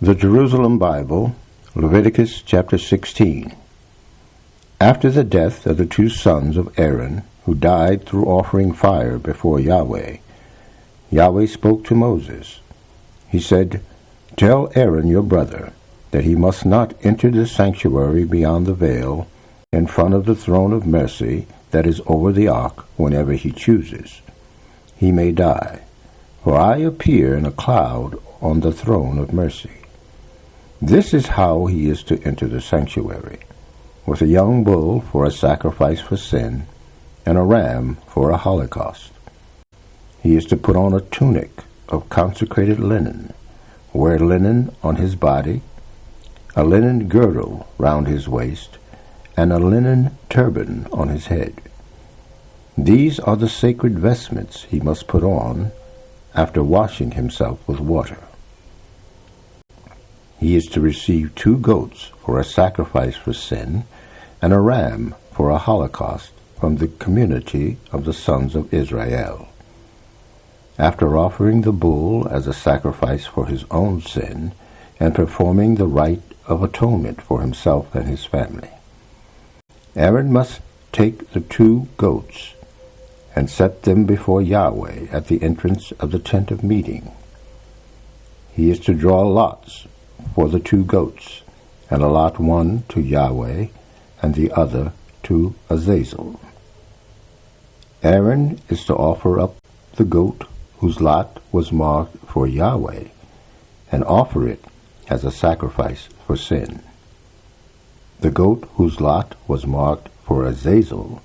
The Jerusalem Bible, Leviticus chapter 16. After the death of the two sons of Aaron, who died through offering fire before Yahweh, Yahweh spoke to Moses. He said, "Tell Aaron your brother that he must not enter the sanctuary beyond the veil in front of the throne of mercy that is over the ark whenever he chooses. He may die, for I appear in a cloud on the throne of mercy. This is how he is to enter the sanctuary, with a young bull for a sacrifice for sin, and a ram for a holocaust. He is to put on a tunic of consecrated linen, wear linen on his body, a linen girdle round his waist, and a linen turban on his head. These are the sacred vestments he must put on after washing himself with water. He is to receive 2 goats for a sacrifice for sin, and a ram for a holocaust from the community of the sons of Israel. After offering the bull as a sacrifice for his own sin, and performing the rite of atonement for himself and his family, Aaron must take the 2 goats and set them before Yahweh at the entrance of the tent of meeting. He is to draw lots for the 2 goats, and allot one to Yahweh and the other to Azazel. Aaron is to offer up the goat whose lot was marked for Yahweh, and offer it as a sacrifice for sin. The goat whose lot was marked for Azazel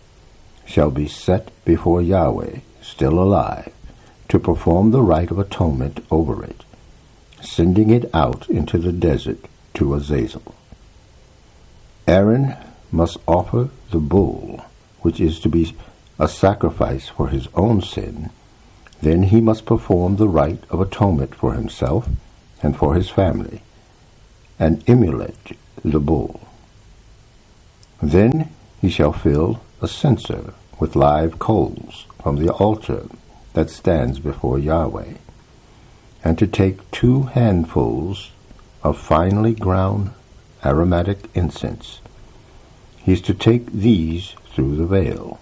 shall be set before Yahweh, still alive, to perform the rite of atonement over it, sending it out into the desert to Azazel. Aaron must offer the bull, which is to be a sacrifice for his own sin. Then he must perform the rite of atonement for himself and for his family, and immolate the bull. Then he shall fill a censer with live coals from the altar that stands before Yahweh, and to take 2 handfuls of finely ground aromatic incense. He is to take these through the veil,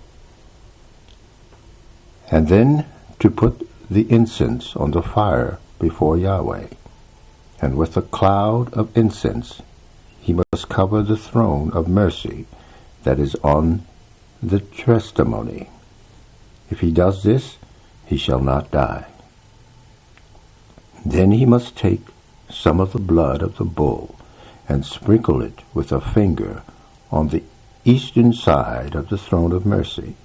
and then to put the incense on the fire before Yahweh, and with a cloud of incense he must cover the throne of mercy that is on the testimony. If he does this, he shall not die. Then he must take some of the blood of the bull and sprinkle it with a finger on the eastern side of the throne of mercy.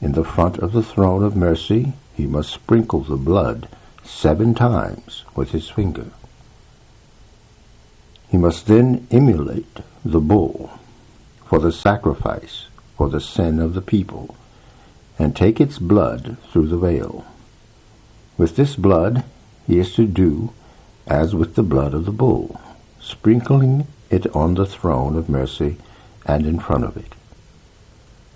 In the front of the throne of mercy he must sprinkle the blood 7 times with his finger. He must then immolate the bull for the sacrifice for the sin of the people, and take its blood through the veil. With this blood he is to do as with the blood of the bull, sprinkling it on the throne of mercy and in front of it.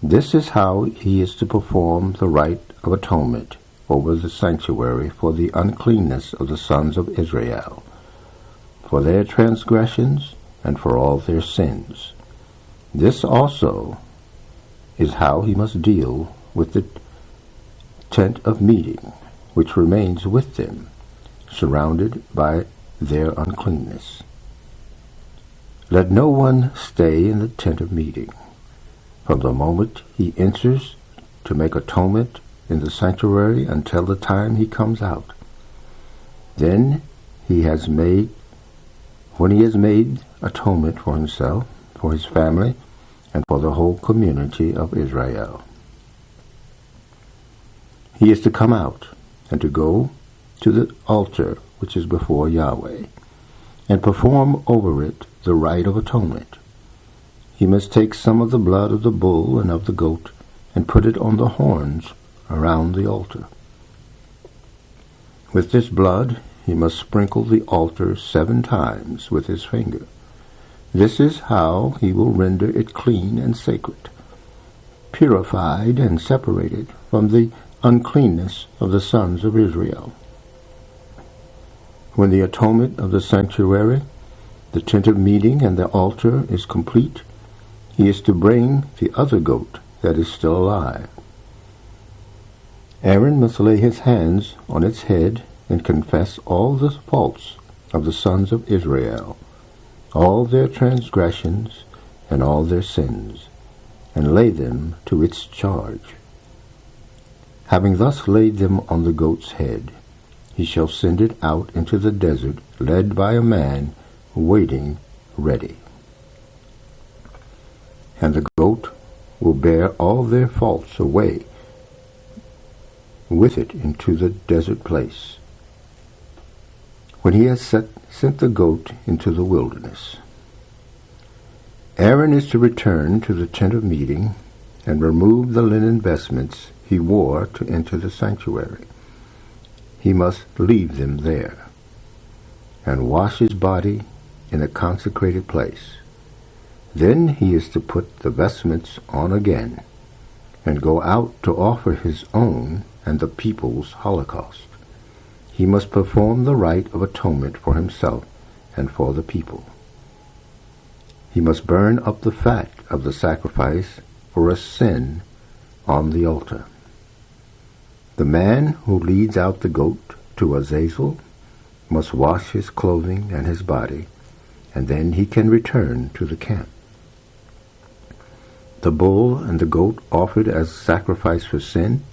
This is how he is to perform the rite of atonement over the sanctuary for the uncleanness of the sons of Israel, for their transgressions and for all their sins. This also is how he must deal with the tent of meeting, which remains with them, surrounded by their uncleanness. Let no one stay in the tent of meeting from the moment he enters to make atonement in the sanctuary until the time he comes out. Then when he has made atonement for himself, for his family, and for the whole community of Israel, he is to come out and to go to the altar which is before Yahweh, and perform over it the rite of atonement. He must take some of the blood of the bull and of the goat, and put it on the horns around the altar. With this blood he must sprinkle the altar 7 times with his finger. This is how he will render it clean and sacred, purified and separated from the uncleanness of the sons of Israel. When the atonement of the sanctuary, the tent of meeting, and the altar is complete, he is to bring the other goat that is still alive. Aaron must lay his hands on its head and confess all the faults of the sons of Israel, all their transgressions and all their sins, and lay them to its charge. Having thus laid them on the goat's head, he shall send it out into the desert, led by a man waiting ready. And the goat will bear all their faults away with it into the desert place, when he has sent the goat into the wilderness. Aaron is to return to the tent of meeting and remove the linen vestments he wore to enter the sanctuary. He must leave them there, and wash his body in a consecrated place. Then he is to put the vestments on again, and go out to offer his own and the people's holocaust. He must perform the rite of atonement for himself and for the people. He must burn up the fat of the sacrifice for a sin on the altar. The man who leads out the goat to Azazel must wash his clothing and his body, and then he can return to the camp. The bull and the goat offered as sacrifice for sin,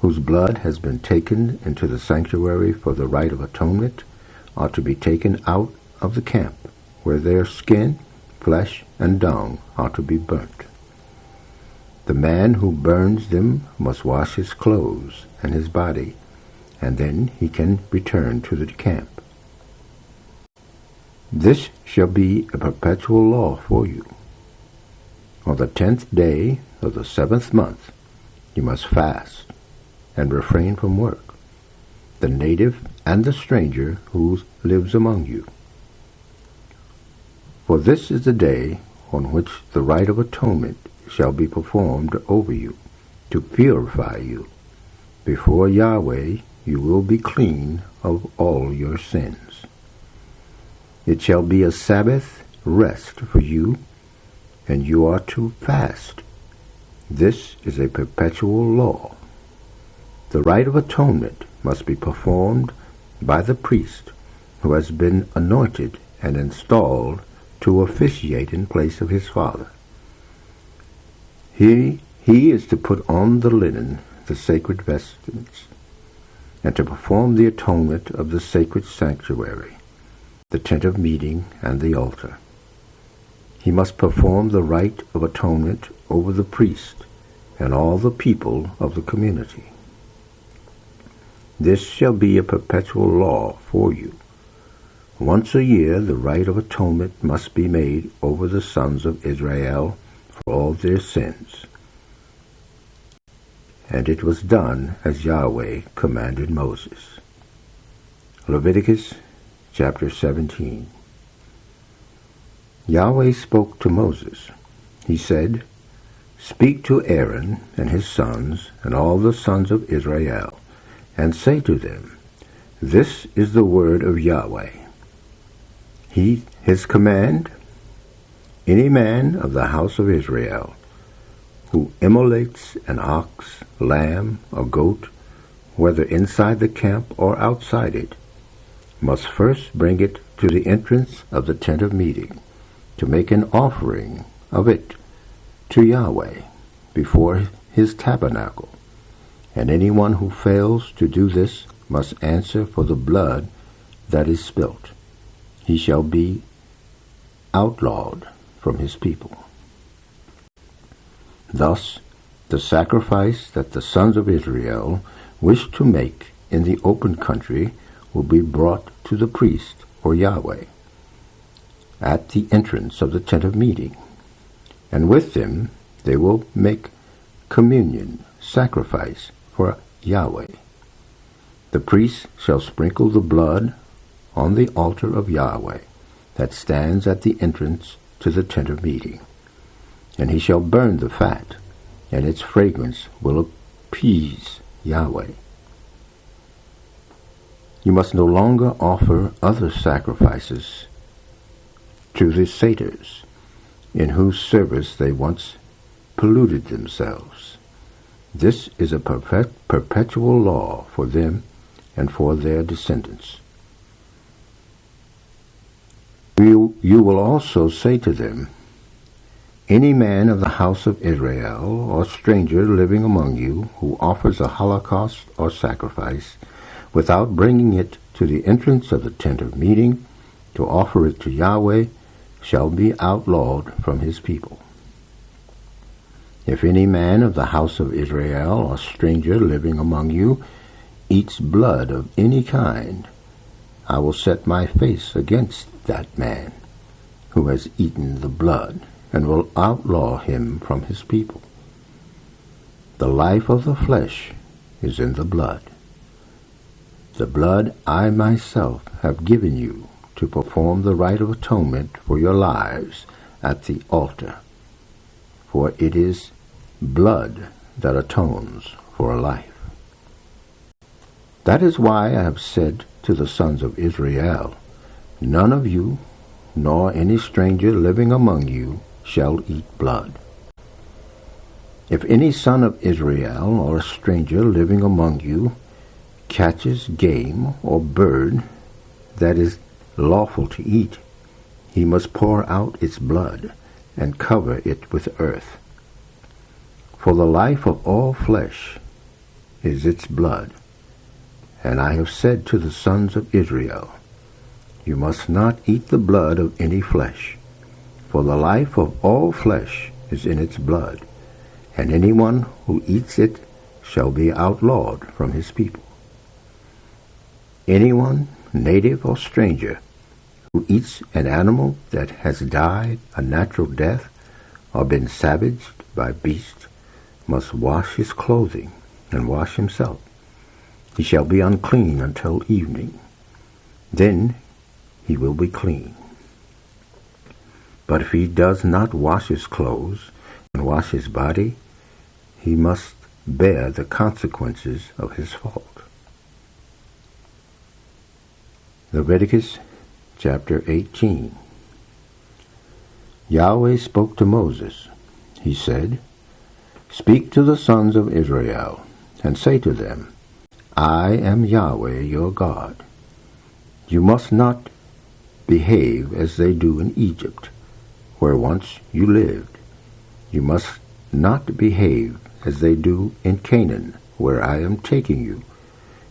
whose blood has been taken into the sanctuary for the rite of atonement, are to be taken out of the camp, where their skin, flesh, and dung are to be burnt. The man who burns them must wash his clothes and his body, and then he can return to the camp. This shall be a perpetual law for you. On the 10th day of the 7th month you must fast and refrain from work, the native and the stranger who lives among you. For this is the day on which the rite of atonement shall be performed over you, to purify you. Before Yahweh you will be clean of all your sins. It shall be a Sabbath rest for you, and you are to fast. This is a perpetual law. The rite of atonement must be performed by the priest who has been anointed and installed to officiate in place of his father. He is to put on the linen, the sacred vestments, and to perform the atonement of the sacred sanctuary, the tent of meeting, and the altar. He must perform the rite of atonement over the priest and all the people of the community. This shall be a perpetual law for you. Once a year the rite of atonement must be made over the sons of Israel for all their sins. And it was done as Yahweh commanded Moses. Leviticus chapter 17. Yahweh spoke to Moses. He said, "Speak to Aaron and his sons and all the sons of Israel, and say to them, This is the word of Yahweh. His command, any man of the house of Israel who immolates an ox, lamb, or goat, whether inside the camp or outside it, must first bring it to the entrance of the tent of meeting, to make an offering of it to Yahweh before his tabernacle. And anyone who fails to do this must answer for the blood that is spilt. He shall be outlawed from his people." Thus, the sacrifice that the sons of Israel wish to make in the open country will be brought to the priest or Yahweh at the entrance of the tent of meeting, and with them they will make communion sacrifice for Yahweh. The priest shall sprinkle the blood on the altar of Yahweh that stands at the entrance to the tent of meeting, and he shall burn the fat, and its fragrance will appease Yahweh. You must no longer offer other sacrifices to the satyrs, in whose service they once polluted themselves. This is a perpetual law for them and for their descendants. You will also say to them, any man of the house of Israel or stranger living among you who offers a holocaust or sacrifice without bringing it to the entrance of the tent of meeting to offer it to Yahweh shall be outlawed from his people. If any man of the house of Israel or stranger living among you eats blood of any kind, I will set my face against that man who has eaten the blood, and will outlaw him from his people. The life of the flesh is in the blood. The blood I myself have given you to perform the rite of atonement for your lives at the altar. For it is blood that atones for a life. That is why I have said to the sons of Israel, none of you, nor any stranger living among you, shall eat blood. If any son of Israel or a stranger living among you catches game or bird that is lawful to eat, he must pour out its blood and cover it with earth. For the life of all flesh is its blood. And I have said to the sons of Israel, you must not eat the blood of any flesh, for the life of all flesh is in its blood, and anyone who eats it shall be outlawed from his people. Anyone, native or stranger, who eats an animal that has died a natural death or been savaged by beasts must wash his clothing and wash himself. He shall be unclean until evening. Then he will be clean. But if he does not wash his clothes and wash his body, he must bear the consequences of his fault. Leviticus chapter 18. Yahweh spoke to Moses. He said, speak to the sons of Israel, and say to them, I am Yahweh your God. You must not behave as they do in Egypt, where once you lived. You must not behave as they do in Canaan, where I am taking you.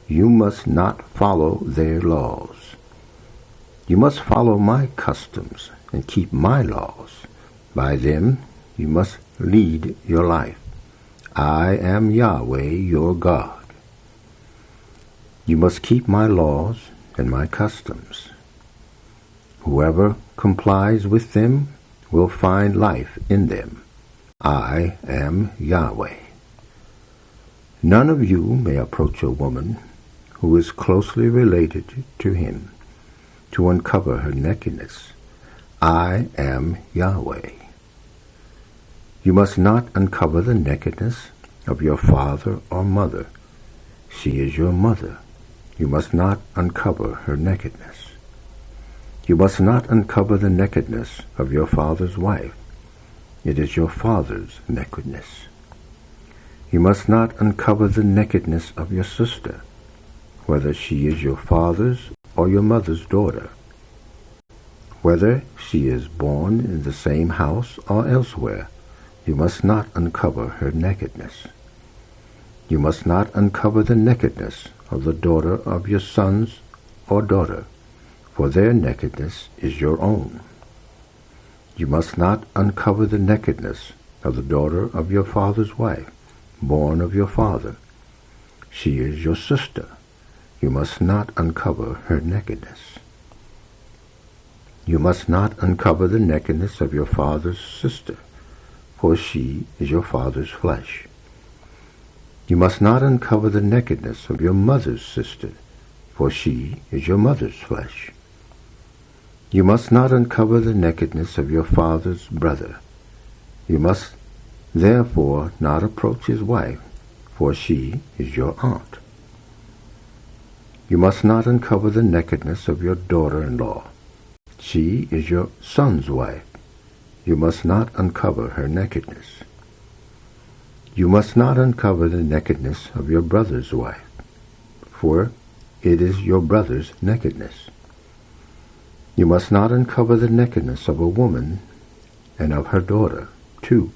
You must not follow their laws. You must follow my customs and keep my laws. By them you must lead your life. I am Yahweh your God. You must keep my laws and my customs. Whoever complies with them will find life in them. I am Yahweh. None of you may approach a woman who is closely related to him to uncover her nakedness. I am Yahweh. You must not uncover the nakedness of your father or mother. She is your mother. You must not uncover her nakedness. You must not uncover the nakedness of your father's wife. It is your father's nakedness. You must not uncover the nakedness of your sister, whether she is your father's or your mother's daughter, whether she is born in the same house or elsewhere. You must not uncover her nakedness. You must not uncover the nakedness of the daughter of your sons or daughter, for their nakedness is your own. You must not uncover the nakedness of the daughter of your father's wife, born of your father. She is your sister. You must not uncover her nakedness. You must not uncover the nakedness of your father's sister, for she is your father's flesh. You must not uncover the nakedness of your mother's sister, for she is your mother's flesh. You must not uncover the nakedness of your father's brother. You must therefore not approach his wife, for she is your aunt. You must not uncover the nakedness of your daughter-in-law. She is your son's wife. You must not uncover her nakedness. You must not uncover the nakedness of your brother's wife, for it is your brother's nakedness. You must not uncover the nakedness of a woman and of her daughter, too.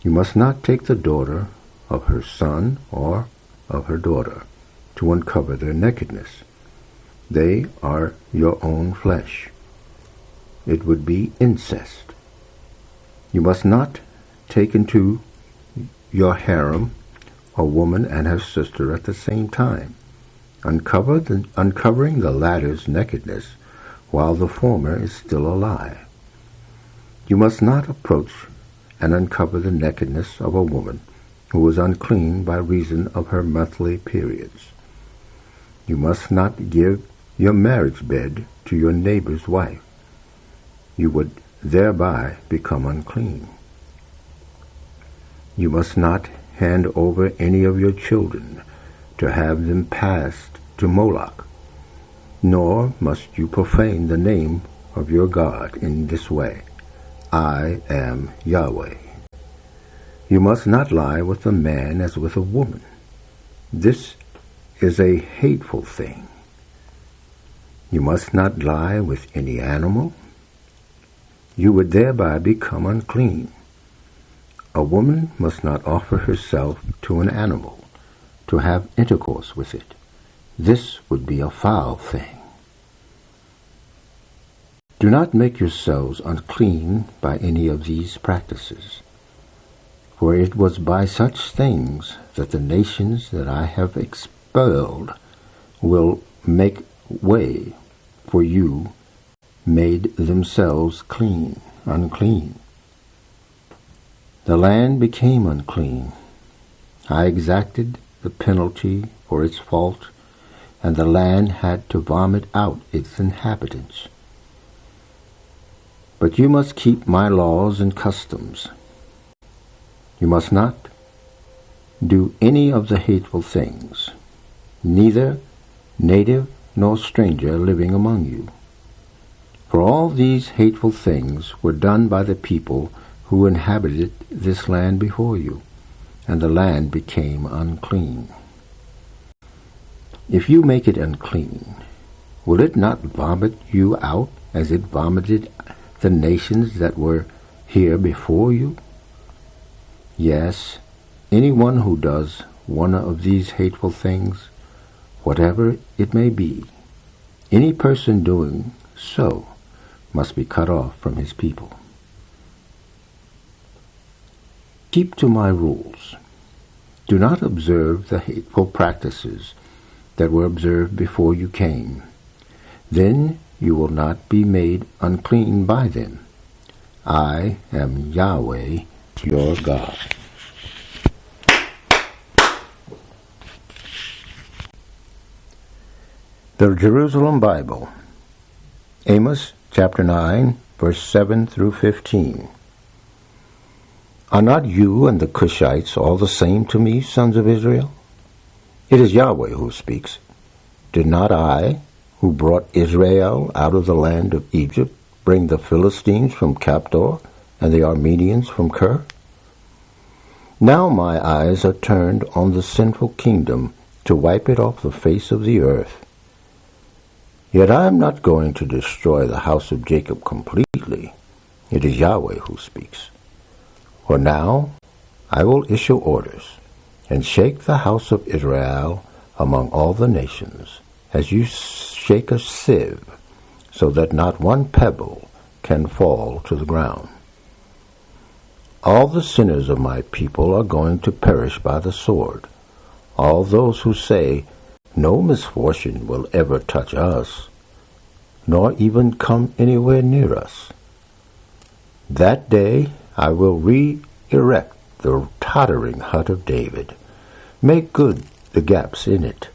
You must not take the daughter of her son or of her daughter to uncover their nakedness. They are your own flesh. It would be incest. You must not take into your harem a woman and her sister at the same time, uncovering the latter's nakedness while the former is still alive. You must not approach and uncover the nakedness of a woman who is unclean by reason of her monthly periods. You must not give your marriage bed to your neighbor's wife. You would thereby become unclean. You must not hand over any of your children to have them passed to Moloch, nor must you profane the name of your God in this way. I am Yahweh. You must not lie with a man as with a woman. This is a hateful thing. You must not lie with any animal. You would thereby become unclean. A woman must not offer herself to an animal to have intercourse with it. This would be a foul thing. Do not make yourselves unclean by any of these practices, for it was by such things that the nations that I have expelled will make way for you, made themselves unclean. The land became unclean. I exacted the penalty for its fault, and the land had to vomit out its inhabitants. But you must keep my laws and customs. You must not do any of the hateful things, neither native nor stranger living among you. For all these hateful things were done by the people who inhabited this land before you, and the land became unclean. If you make it unclean, will it not vomit you out as it vomited the nations that were here before you? Yes, anyone who does one of these hateful things, whatever it may be, any person doing so must be cut off from his people. Keep to my rules. Do not observe the hateful practices that were observed before you came. Then you will not be made unclean by them. I am Yahweh, your God. The Jerusalem Bible, Amos chapter 9, verse 7 through 15. Are not you and the Cushites all the same to me, sons of Israel? It is Yahweh who speaks. Did not I, who brought Israel out of the land of Egypt, bring the Philistines from Captor and the Armenians from Kir? Now my eyes are turned on the sinful kingdom to wipe it off the face of the earth. Yet I am not going to destroy the house of Jacob completely. It is Yahweh who speaks. For now I will issue orders, and shake the house of Israel among all the nations, as you shake a sieve, so that not one pebble can fall to the ground. All the sinners of my people are going to perish by the sword. All those who say, no misfortune will ever touch us, nor even come anywhere near us. That day I will re-erect the tottering hut of David, make good the gaps in it,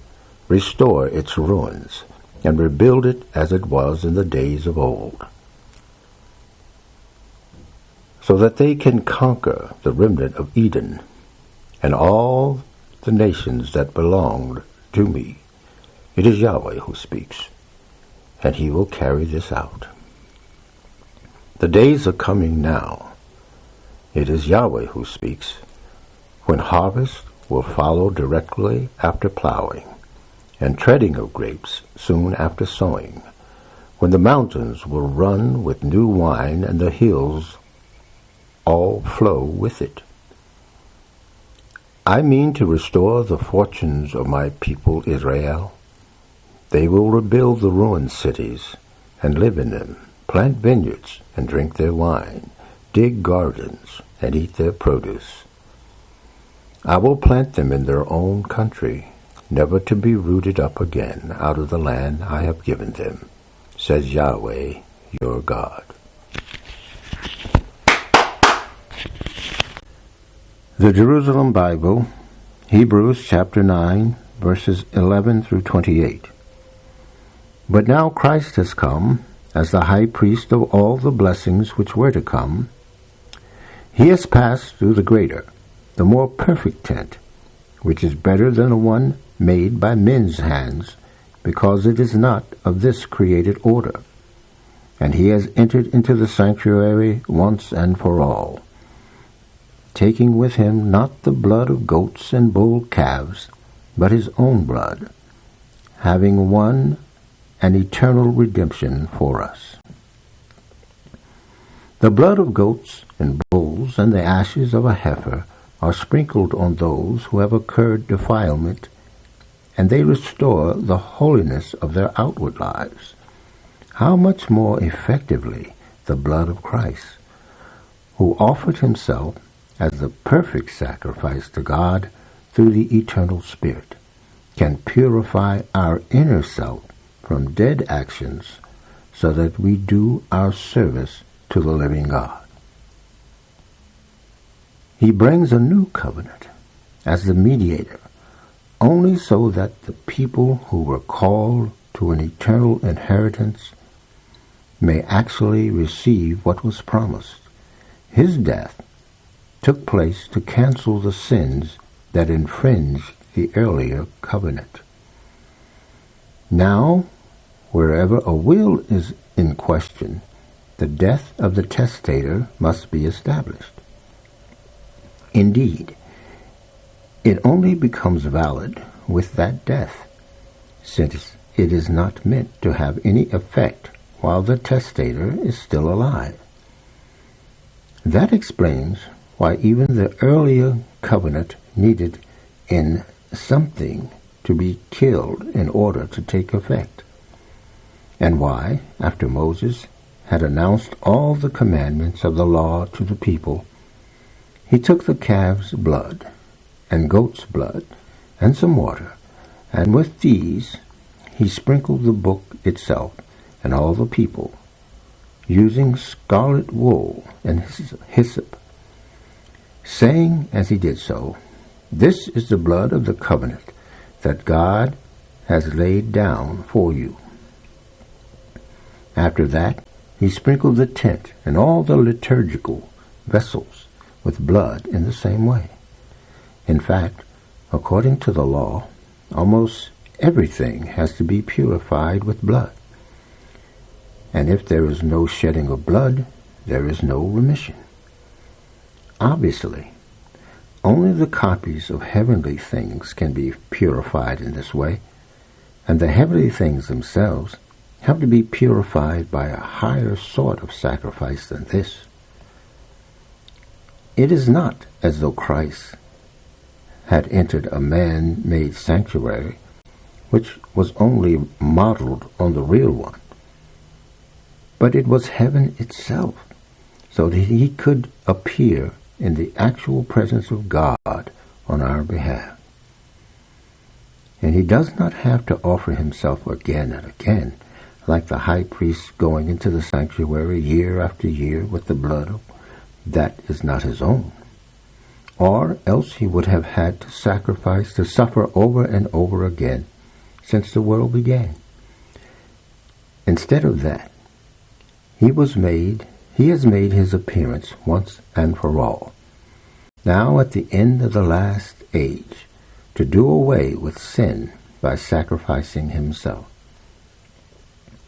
restore its ruins, and rebuild it as it was in the days of old, so that they can conquer the remnant of Eden and all the nations that belonged to me, It is Yahweh who speaks, and he will carry this out. The days are coming now. It is Yahweh who speaks, when harvest will follow directly after plowing, and treading of grapes soon after sowing, when the mountains will run with new wine, and the hills all flow with it. I mean to restore the fortunes of my people Israel. They will rebuild the ruined cities, and live in them, plant vineyards, and drink their wine, dig gardens, and eat their produce. I will plant them in their own country, never to be rooted up again out of the land I have given them, says Yahweh your God. The Jerusalem Bible, Hebrews chapter 9, verses 11 through 28. But now Christ has come, as the high priest of all the blessings which were to come. He has passed through the greater, the more perfect tent, which is better than the one made by men's hands, because it is not of this created order. And he has entered into the sanctuary once and for all, taking with him not the blood of goats and bull calves, but his own blood, having won an eternal redemption for us. The blood of goats and bulls and the ashes of a heifer are sprinkled on those who have incurred defilement, and they restore the holiness of their outward lives. How much more effectively the blood of Christ, who offered himself as the perfect sacrifice to God through the eternal Spirit, can purify our inner self from dead actions, so that we do our service to the living God. He brings a new covenant as the mediator, only so that the people who were called to an eternal inheritance may actually receive what was promised. His death took place to cancel the sins that infringed the earlier covenant. Now, wherever a will is in question, the death of the testator must be established. Indeed, it only becomes valid with that death, since it is not meant to have any effect while the testator is still alive. That explains why even the earlier covenant needed in something to be killed in order to take effect, and why, after Moses had announced all the commandments of the law to the people, he took the calf's blood and goat's blood and some water, and with these he sprinkled the book itself and all the people, using scarlet wool and hyssop, saying as he did so, "This is the blood of the covenant that God has laid down for you." After that, he sprinkled the tent and all the liturgical vessels with blood in the same way. In fact, according to the law, almost everything has to be purified with blood. And if there is no shedding of blood, there is no remission. Obviously, only the copies of heavenly things can be purified in this way, and the heavenly things themselves have to be purified by a higher sort of sacrifice than this. It is not as though Christ had entered a man-made sanctuary, which was only modeled on the real one, but it was heaven itself, so that he could appear in the actual presence of God on our behalf. And he does not have to offer himself again and again, like the high priest going into the sanctuary year after year with the blood that is not his own. Or else he would have had to sacrifice to suffer over and over again since the world began. Instead of that, he has made his appearance once and for all, now at the end of the last age, to do away with sin by sacrificing himself.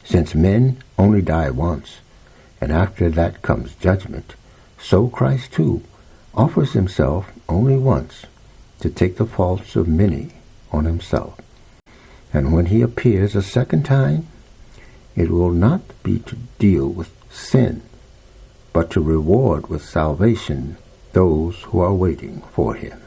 Since men only die once, and after that comes judgment, so Christ too offers himself only once to take the faults of many on himself. And when he appears a second time, it will not be to deal with sin, but to reward with salvation those who are waiting for him.